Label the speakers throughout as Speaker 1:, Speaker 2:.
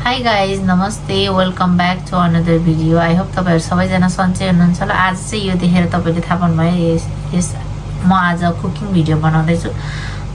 Speaker 1: High guys नमस्ते welcome back to another video. I hope तपाईँहरू सबैजना सन्चै हुनुहुन्छ होला। आज चाहिँ यो देखेर तपाईँले थाहा पाउनुभयो यस म आज कुकिङ भिडियो बनाउँदैछु।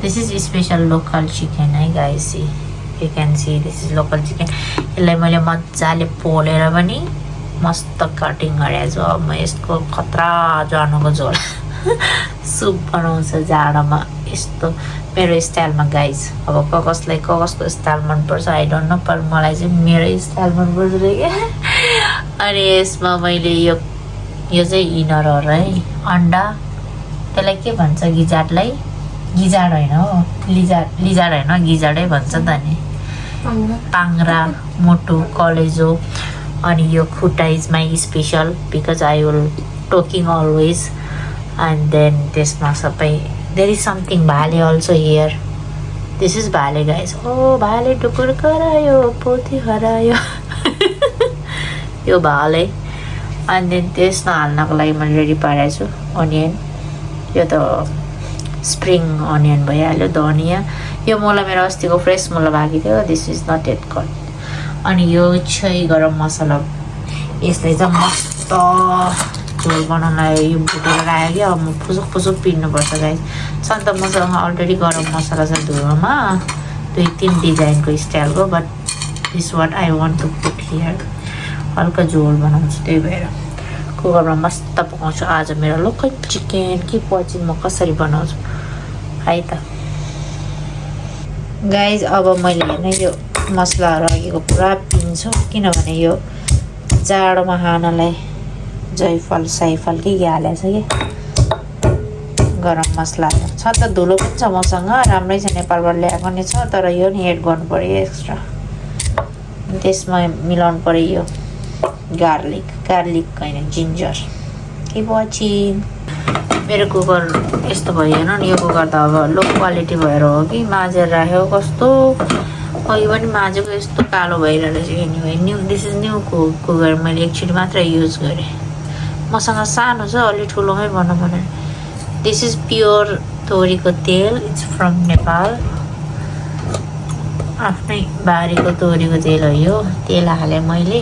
Speaker 1: This is special local chicken है guys. You can see this is local chicken. यसलाई मैले मजाले पोलेर पनि मस्त कटिङ गरेको छु। अब म यसको खतरा जानुको झोल सुप बनाउँछ जाडोमा यस्तो मेरो स्टाइलमा गाइज। अब कसलाई कसको स्टाइल मनपर्छ आई डोन्ट नो, पर मलाई चाहिँ मेरो स्टाइल मनपर्छ रे क्या। अनि यसमा मैले यो चाहिँ इनर हो है, अन्डा। त्यसलाई के भन्छ गिजाडलाई? गिजाड होइन हो, लिजाड होइन, गिजाडै भन्छ त नि। पाङ्रा, मोटो, कलेजो। अनि यो खुट्टा is my special because I will talking always. And then त्यसमा सबै देयर इज समथिङ भाले अल्सो हियर। दिस इज भाले गाइस। ओ भाले टुकुर करायो पोथी हरायो यो भाले। अनि देन त्यसमा हाल्नको लागि मैले रेडी पारेको छु अनियन। यो त स्प्रिङ अनियन भइहाल्यो। धनियाँ यो मुला मेरो अस्तिको फ्रेस मुला बाँकी थियो। This is not at cut. अनि यो चाहिँ गरम मसला। यसलाई चाहिँ मस्त झोल बनाउनलाई यो भुटेर राखेँ क्या। अब म फुसुक पिर्नुपर्छ गाइस। छन् त मसँग अलरेडी गरम मसला छ धुलोमा 2-3 डिजाइनको स्टाइलको, but this what I want to put here. हल्का झोल बनाउँछु त्यही भएर कुकरमा मस्त पकाउँछु आज मेरो लोकल चिकन। कि पछि म कसरी बनाउँछु है त गाइज। अब मैले हेर्ने यो मसलाहरू अघिको पुरा पिन्छु किनभने यो जाडोमा खानलाई जयफल साइफल के हालेको छ कि गरम मसला छ त। धुलो पनि छ मसँग, राम्रै छ, नेपालबाट ल्याएको नि छ, तर यो नि एड गर्नु पऱ्यो एक्स्ट्रा। त्यसमा मिलाउनु पऱ्यो यो गार्लिक होइन जिन्जर। के पछि मेरो कुकर यस्तो भयो हेर्नु नि। यो कुकर त अब लो क्वालिटी भएर हो कि माझेर राख्यो कस्तो अघि पनि माझेको यस्तो कालो भइरहेको रहेछ। Anyway new this is new cooker. मैले एकचोटि मात्रै युज गरेँ। मसँग सानो छ, अलि ठुलोमै भनौँ भने। दिस इज प्योर तोरीको तेल। It's from Nepal. आफ्नै बारीको तोरीको तेल हो यो। तेल हालेँ मैले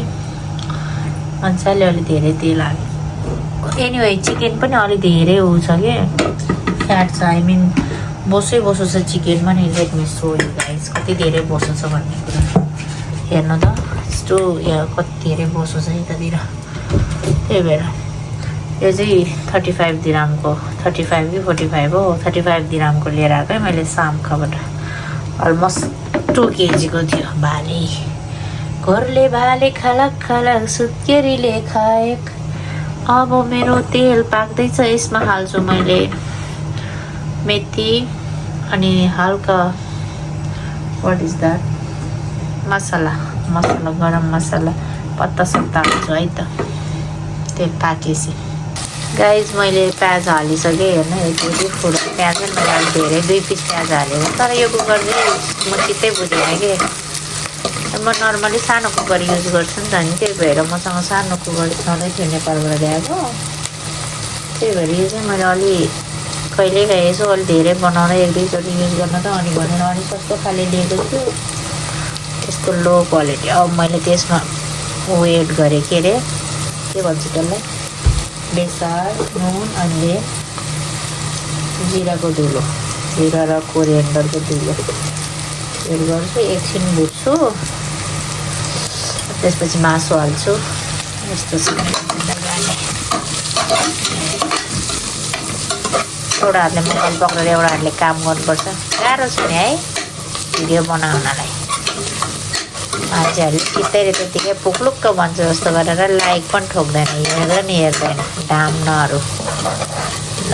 Speaker 1: मजाले, अलि धेरै तेल हालेँ। एनिवे चिकन पनि अलि धेरै उ छ कि फ्याट छ। आई मिन बोसो छ चिकन पनि। Let me so you guys कति धेरै बोसो छ भन्ने कुरा हेर्नु त। यस्तो यहाँ कति धेरै बोसो छ यतातिर। त्यही भएर यो चाहिँ 35 दिरामको 35 कि 45 हो। 35 दिरामको लिएर आएकै मैले सामखाबाट। अलमोस्ट 2 केजीको थियो भाले। घरले भाले खलक सुत्केरीले खाएक। अब मेरो तेल पाक्दैछ। यसमा हाल्छु मैले मेथी अनि हल्का वाट इज द्याट मसला गरम मसला पत्ता सत्ता हाल्छु है त। तेल पाकेपछि गाइज मैले प्याज हालिसकेँ। हेर्नु यति फुल प्याज पनि मैले अलिक धेरै 2 पिस प्याज हालेको। तर यो कुकर चाहिँ म चित्तै बुझेन कि म नर्मली सानो कुकर युज गर्छु नि त नि। त्यही भएर मसँग सानो कुकर छँदै थियो नेपालबाट ल्याएको। त्यही भएर यो चाहिँ मैले अलि कहिलेकाहीँ यसो अलि धेरै बनाएर 1-2चोटि युज गर्न त अनि भनेर अलि सस्तो खाले लिएको छु। यस्तो लो क्वालिटी। अब मैले त्यसमा एड गरेँ के अरे के भन्छ त्यसलाई बेसार नुन अनि जिराको धुलो, जिरा र कोरिएन्डरको धुलो एड गर्छु। एकछिन भुट्छु त्यसपछि मासु हाल्छु। यस्तो छ एउटा हातले मोबाइल पक्रेर एउटा हातले काम गर्नुपर्छ। गाह्रो छ नि है भिडियो बनाउनलाई। मान्छेहरूले चित्तैले त्यत्तिकै पुक्लुक्क भन्छ जस्तो गरेर लाइक पनि ठोक्दैन, हेर्दैन डाम्नहरू। ल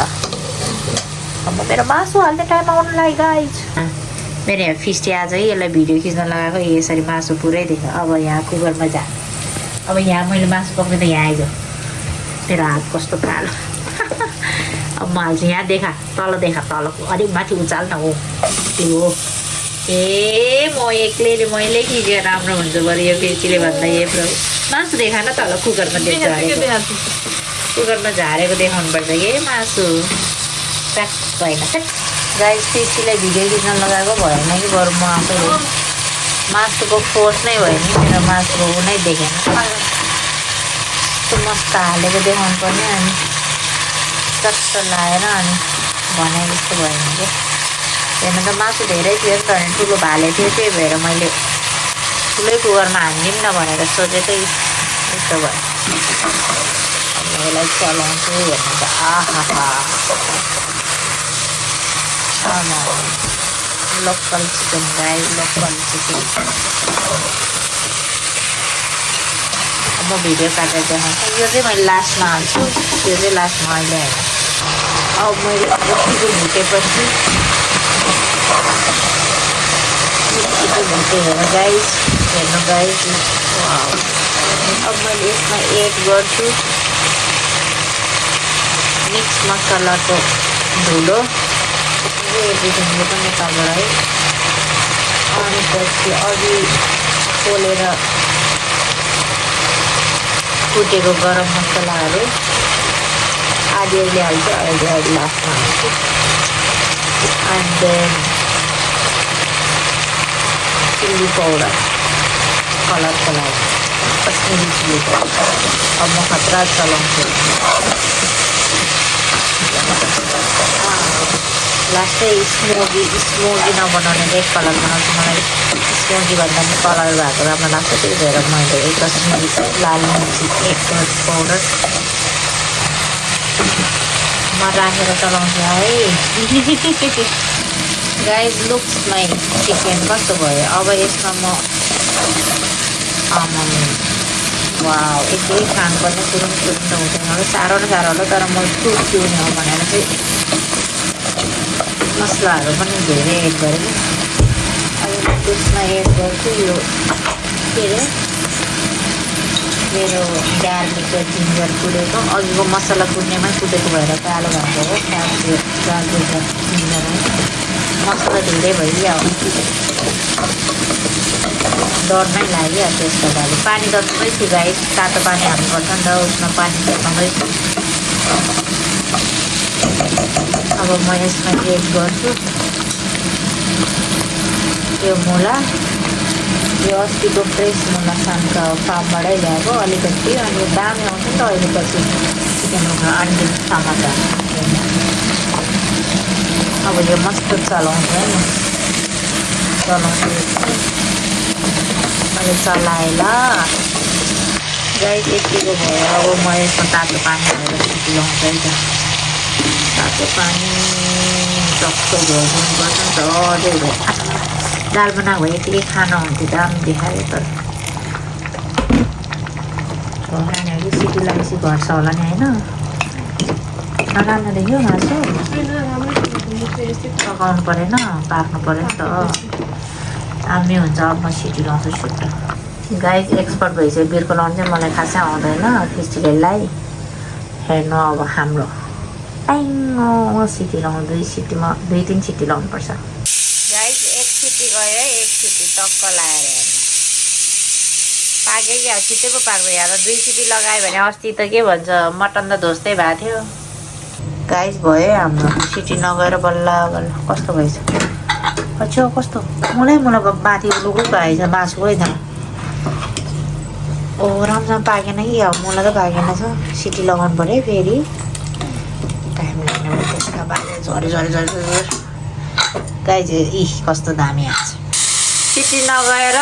Speaker 1: अब मेरो मासु हाल्ने टाइम आउनु लाग्यो गाइज। मेरो यहाँ फिस्टी आज है यसलाई भिडियो खिच्न लगाएको। यसरी मासु पुरै देख्यो। अब यहाँ कुकरमा जा। अब यहाँ मैले मासु पक्रिँदा यहाँ आइज। मेरो हात कस्तो कालो अब म हाल्छु। यहाँ देखा तल देखा, तलको अलिक माथि उचाल न हो त्यो हो। ए म एक्लैले मैले खिचेर राम्रो हुन्छ बरु। यो फिर्तीले भन्दा यो मासु देखा न तल कुकरमा देखाएको। कुकरमा झारेको देखाउनु पर्छ कि मासु ट्याक्क होइन। गाइस फिर्तीलाई भिडियो खिच्न लगाएको भएन कि बरु म आफै मासुको फोर्स नै भयो नि मेरो मासुको ऊ नै देखेन यस्तो मस्त हालेको देखाउनु पर्ने अनि चट्ट लाएर अनि भने जस्तो भयो नि क्या हेर्नु त मासु धेरै थियो तर ठुलो भाले थियो त्यही भएर मैले ठुलै कुकरमा हान्दिउँ न भनेर सोचेकै यस्तो भयो यसलाई चलाउँछु हेर्नु त आहा local chicken guys local chicken म भिडियो काटेर देखाउँछु यो चाहिँ मैले लास्टमा हाल्छु यो चाहिँ लास्टमा अहिले हाल्छु अब मैले यतिको भुटेपछि भुटेँ हेर्नु गाइस अब मैले यसमा एड गर्छु मिक्स मसलाको धुलो एभ्रिथिङले पनि निकालेर है अनि पछि अघि पोलेर कुटेको गरम मसलाहरू आधी अहिले हाल्छु अहिले लास्टमा हाल्छु एन्ड देन चिल्ली पाउडर कलरको लागि कश्मिरी चिल्ली पाउडर अब म खतरा चलाउँछु लास्टै स्मोकी नबनाउने रेड कलर बनाउँछु मलाई स्मोकी भन्दा पनि कलर भएको राम्रो लाग्छ त्यही भएर मैले एक कश्मिरी लाल मिर्ची एक पाउडर म राखेर चलाउँछु है गाइस लुक्स माई चिकन कस्तो भयो अब यसमा म वाउ यति खानुपर्ने तुरुन्त त हुँदैन होला साह्रो न साह्रो होला तर म फ्रुट पिउने हो भनेर चाहिँ मसलाहरू पनि धेरै एड गरेँ अब त्यसमा एड गर्छु यो के अरे मेरो गार्लिक र जिन्जर कुटेको अघिको मसला कुट्नेमै कुटेको भएर कालो भएको हो गार्लिक र जिन्जर मसला धेरै भइदियो डर नै लाग्यो त्यसको लागि पानी तताउँदै छु गाइस तातो पानी हाल्नुपर्छ नि त उसमा पानी तताउँदैछु अब म यसमा एड गर्छु यो मुला यो अस्तिको फ्रेस मुला सानका फार्मबाटै ल्याएको अलिकति अनि दामी आउँछ नि त अहिले पछि चिकनमा अन्डा टमाटर अब यो मस्त चलाउँछु है म चलाउँछु अहिले चलाएर गाई यतिको भयो अब म यसमा तातो पानी हालेर सिटी लाउँछु है त तातो पानी टक्कै झोल्नुपर्छ नि त अझै दाल बनाएको भए यतिकै खाना हुन्थ्यो दामी देखायो तर छोरा नि अघि सिटी लागेपछि घट्छ होला नि होइन नराम्रो देख्यो मासु पकाउनु परेन पाक्नु पऱ्यो नि त दामी हुन्छ अब म सिटी लाउँछु सुट्ट गाई एक्सपर्ट भइसक्यो बिर्को लाउनु चाहिँ मलाई खासै आउँदैन फिस्टिकललाई हेर्नु अब हाम्रो टाइङ सिटी लाउनु 2 सिटीमा 2-3 सिटी लाउनुपर्छ गाइस 1 सिटी गयो है 1 सिटी टक्क लगाएर पाक्यो कि अब छिटै पो पाक्दै या 2 सिटी लगायो भने अस्ति त के भन्छ मटन त धोस्तै भएको थियो गाइस भयो हाम्रो सिटी नगएर बल्ल बल्ल कस्तो भएछ पछि कस्तो मलाई माथि लुगुक आएछ मासुकै त ओ राम्रोसँग पाकेन कि अब मलाई त पाकेन छ सिटी लगाउनु पऱ्यो फेरि टाइम लाग्ने त्यसका बाहिर झरी गाई चाहिँ कस्तो दामी आएको छ सिटी नगएर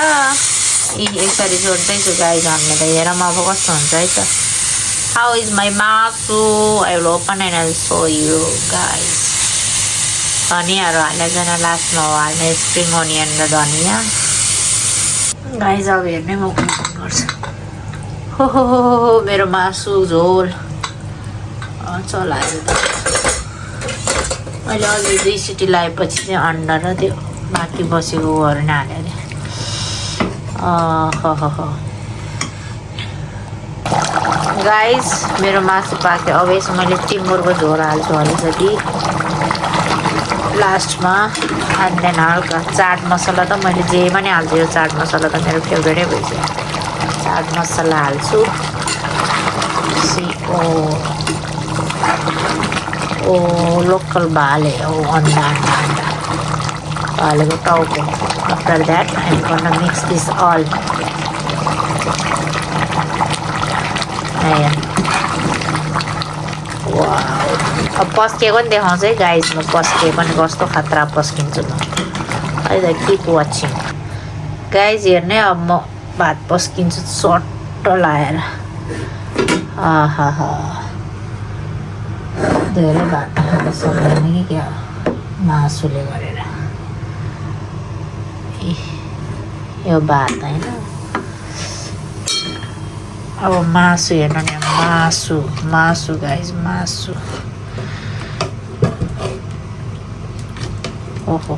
Speaker 1: यसरी जोड्दैछु गाई झन्ने त हेर म अब कस्तो हुन्छ है त हाउ इज माई मासु I will open and I will so you guys धनियाँहरू हालेर लास्टमा हाल्ने स्प्रिङ ओनियन र धनियाँ गाइस अब हेर्ने म कुकिङ गर्छु हो मेरो मासु झोल चलायो मैले अघि 2 सिटी लगाएपछि चाहिँ अन्डा र त्यो बाँकी बसेको उयोहरू नै हालेँ गाइस मेरो मासु पाक्यो अब यसमा मैले टिम्बुरको झोल हाल्छु अलिकति लास्टमा एन्ड देन हल्का चाट मसला त मैले जे पनि हाल्छु यो चाट मसला त मेरो फेभरेटै भइसक्यो चाट मसला हाल्छु लोकल भाले भालेको टाउको After that, I'm gonna mix this all. Ayan. Wow. अब पस्केको नि देखाउँछु है गाइज म पस्के पनि कस्तो खतरा पस्किन्छु म है त किप वाचिङ गाइज हेर्ने अब म भात पस्किन्छु सट्ट लाएर आहा धेरै भात खान सक्दैन कि क्या मासुले गरेर यो भात होइन अब मासु हेर्नु नि मासु गाइज मासु ओहो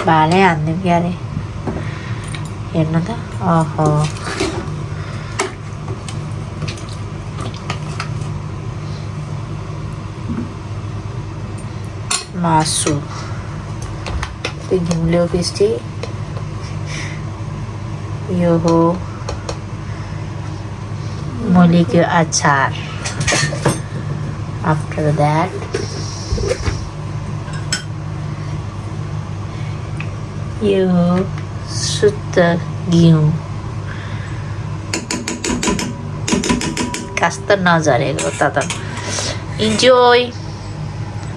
Speaker 1: भाले हान्दिउँ क्या अरे हेर्नु त ओहो मासु त्यो घिउले पिस्टी यो हो मूलीको अचार आफ्टर द्याट यो हो शुद्ध घिउ कस्तो नझरेको त इन्जोय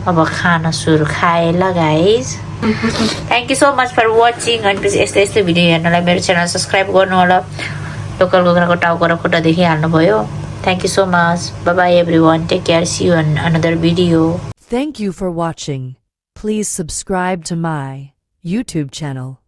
Speaker 1: अब खाना सुरु खाए ल guys thank you so much for watching अनि प्लिज यस्तै भिडियो हेर्नलाई मेरो च्यानल सब्सक्राइब गर्नु होला लोकल कुखुराको टाउको र खुट्टा देखिहाल्नुभयो thank you so much bye bye everyone take care see you in another video
Speaker 2: Thank you for watching. Please subscribe to my YouTube channel.